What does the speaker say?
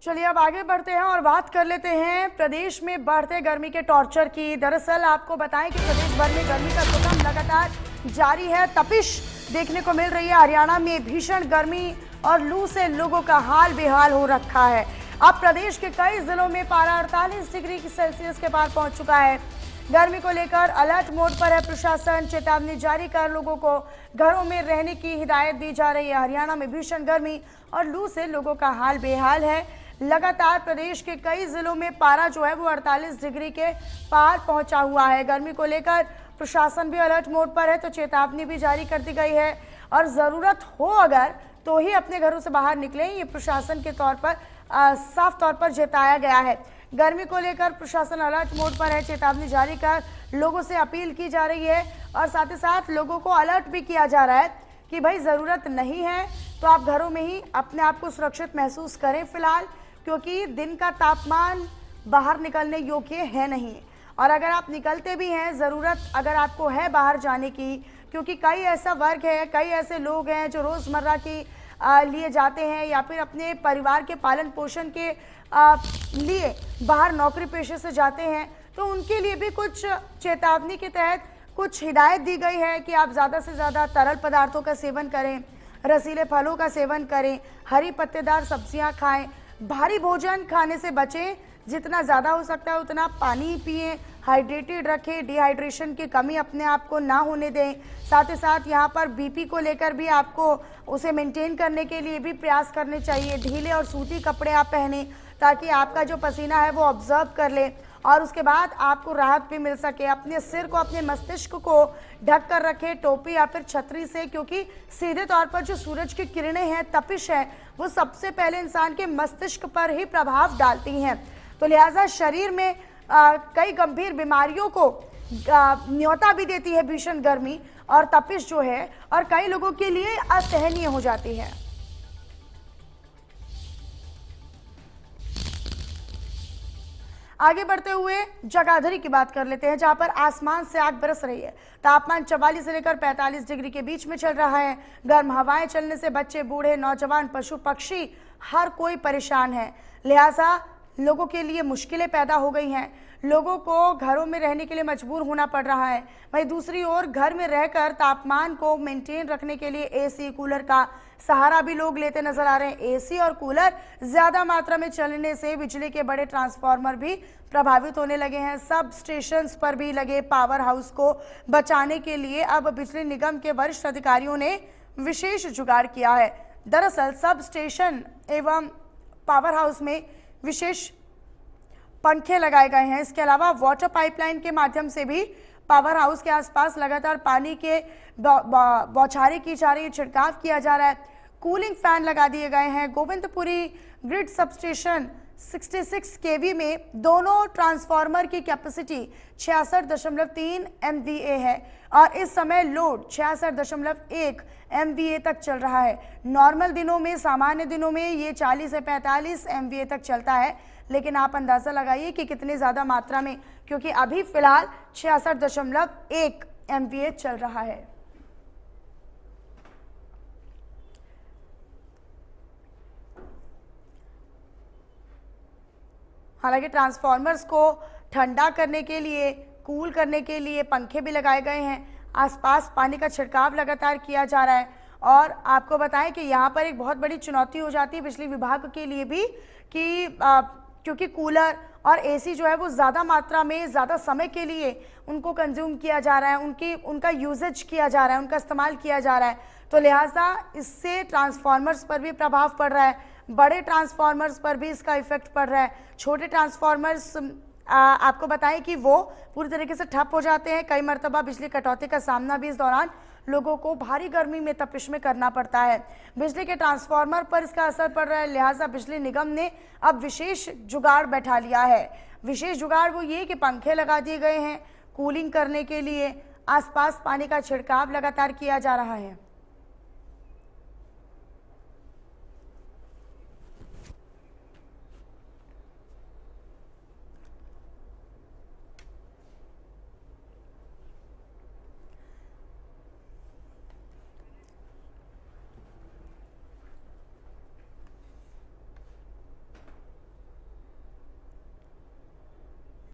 चलिए अब आगे बढ़ते हैं और बात कर लेते हैं प्रदेश में बढ़ते गर्मी के टॉर्चर की। दरअसल आपको बताएं कि प्रदेश भर में गर्मी का सितम लगातार जारी है। तपिश देखने को मिल रही है। हरियाणा में भीषण गर्मी और लू से लोगों का हाल बेहाल हो रखा है। अब प्रदेश के कई जिलों में पारा 48 डिग्री सेल्सियस के पार पहुंच चुका है। गर्मी को लेकर अलर्ट मोड पर है प्रशासन। चेतावनी जारी कर लोगों को घरों में रहने की हिदायत दी जा रही है। हरियाणा में भीषण गर्मी और लू से लोगों का हाल बेहाल है। लगातार प्रदेश के कई जिलों में पारा जो है वो 48 डिग्री के पार पहुंचा हुआ है। गर्मी को लेकर प्रशासन भी अलर्ट मोड पर है, तो चेतावनी भी जारी कर दी गई है और ज़रूरत हो अगर तो ही अपने घरों से बाहर निकलें, ये प्रशासन के तौर पर साफ तौर पर जताया गया है। गर्मी को लेकर प्रशासन अलर्ट मोड पर है। चेतावनी जारी कर लोगों से अपील की जा रही है और साथ ही साथ लोगों को अलर्ट भी किया जा रहा है कि भाई ज़रूरत नहीं है तो आप घरों में ही अपने आप को सुरक्षित महसूस करें फिलहाल, क्योंकि दिन का तापमान बाहर निकलने योग्य है नहीं। और अगर आप निकलते भी हैं, ज़रूरत अगर आपको है बाहर जाने की, क्योंकि कई ऐसा वर्ग है, कई ऐसे लोग हैं जो रोज़मर्रा की लिए जाते हैं या फिर अपने परिवार के पालन पोषण के लिए बाहर नौकरी पेशे से जाते हैं, तो उनके लिए भी कुछ चेतावनी के तहत कुछ हिदायत दी गई है कि आप ज़्यादा से ज़्यादा तरल पदार्थों का सेवन करें, रसीले फलों का सेवन करें, हरी पत्तेदार सब्जियां खाएं, भारी भोजन खाने से बचें, जितना ज़्यादा हो सकता है उतना पानी पिएं, हाइड्रेटेड रखें, डिहाइड्रेशन की कमी अपने आप को ना होने दें। साथ ही साथ यहाँ पर बीपी को लेकर भी आपको उसे मेंटेन करने के लिए भी प्रयास करने चाहिए। ढीले और सूती कपड़े आप पहने ताकि आपका जो पसीना है वो ऑब्जर्व कर ले और उसके बाद आपको राहत भी मिल सके। अपने सिर को, अपने मस्तिष्क को ढक कर रखें टोपी या फिर छतरी से, क्योंकि सीधे तौर पर जो सूरज की किरणें हैं, तपिश है, वो सबसे पहले इंसान के मस्तिष्क पर ही प्रभाव डालती हैं। तो लिहाजा शरीर में कई गंभीर बीमारियों को न्योता भी देती है भीषण गर्मी और तपिश जो है, और कई लोगों के लिए असहनीय हो जाती है। आगे बढ़ते हुए जगाधरी की बात कर लेते हैं, जहां पर आसमान से आग बरस रही है। तापमान 44 से लेकर 45 डिग्री के बीच में चल रहा है। गर्म हवाएं चलने से बच्चे, बूढ़े, नौजवान, पशु पक्षी हर कोई परेशान है। लिहाजा लोगों के लिए मुश्किलें पैदा हो गई हैं। लोगों को घरों में रहने के लिए मजबूर होना पड़ रहा है। वहीं दूसरी ओर घर में रहकर तापमान को मेंटेन रखने के लिए एसी, कूलर का सहारा भी लोग लेते नजर आ रहे हैं। एसी और कूलर ज्यादा मात्रा में चलने से बिजली के बड़े ट्रांसफार्मर भी प्रभावित होने लगे हैं। सब स्टेशंस पर भी लगे पावर हाउस को बचाने के लिए अब बिजली निगम के वरिष्ठ अधिकारियों ने विशेष जुगाड़ किया है। दरअसल सब स्टेशन एवं पावर हाउस में विशेष पंखे लगाए गए हैं। इसके अलावा वाटर पाइपलाइन के माध्यम से भी पावर हाउस के आसपास लगातार पानी के बौछारें की जा रही है, छिड़काव किया जा रहा है। कूलिंग फैन लगा दिए गए हैं। गोविंदपुरी ग्रिड सबस्टेशन 66 केवी में दोनों ट्रांसफार्मर की कैपेसिटी 66.3 MVA है और इस समय लोड 66.1 MVA तक चल रहा है। नॉर्मल दिनों में, सामान्य दिनों में ये 40 से 45 MVA तक चलता है, लेकिन आप अंदाज़ा लगाइए कि कितनी ज़्यादा मात्रा में, क्योंकि अभी फिलहाल 66.1 MVA चल रहा है। हालांकि ट्रांसफार्मर्स को ठंडा करने के लिए, कूल करने के लिए पंखे भी लगाए गए हैं। आसपास पानी का छिड़काव लगातार किया जा रहा है और आपको बताएं कि यहाँ पर एक बहुत बड़ी चुनौती हो जाती है बिजली विभाग के लिए भी कि क्योंकि कूलर और एसी जो है वो ज़्यादा मात्रा में, ज़्यादा समय के लिए उनको कंज्यूम किया जा रहा है, उनका यूजेज किया जा रहा है, उनका इस्तेमाल किया जा रहा है। तो लिहाजा इससे ट्रांसफार्मर्स पर भी प्रभाव पड़ रहा है। बड़े ट्रांसफार्मर्स पर भी इसका इफेक्ट पड़ रहा है। छोटे ट्रांसफार्मर्स आपको बताएं कि वो पूरी तरीके से ठप हो जाते हैं। कई मरतबा बिजली कटौती का सामना भी इस दौरान लोगों को भारी गर्मी में, तपिश में करना पड़ता है। बिजली के ट्रांसफार्मर पर इसका असर पड़ रहा है। लिहाजा बिजली निगम ने अब विशेष जुगाड़ बैठा लिया है। विशेष जुगाड़ वो ये कि पंखे लगा दिए गए हैं कूलिंग करने के लिए। आसपास पानी का छिड़काव लगातार किया जा रहा है।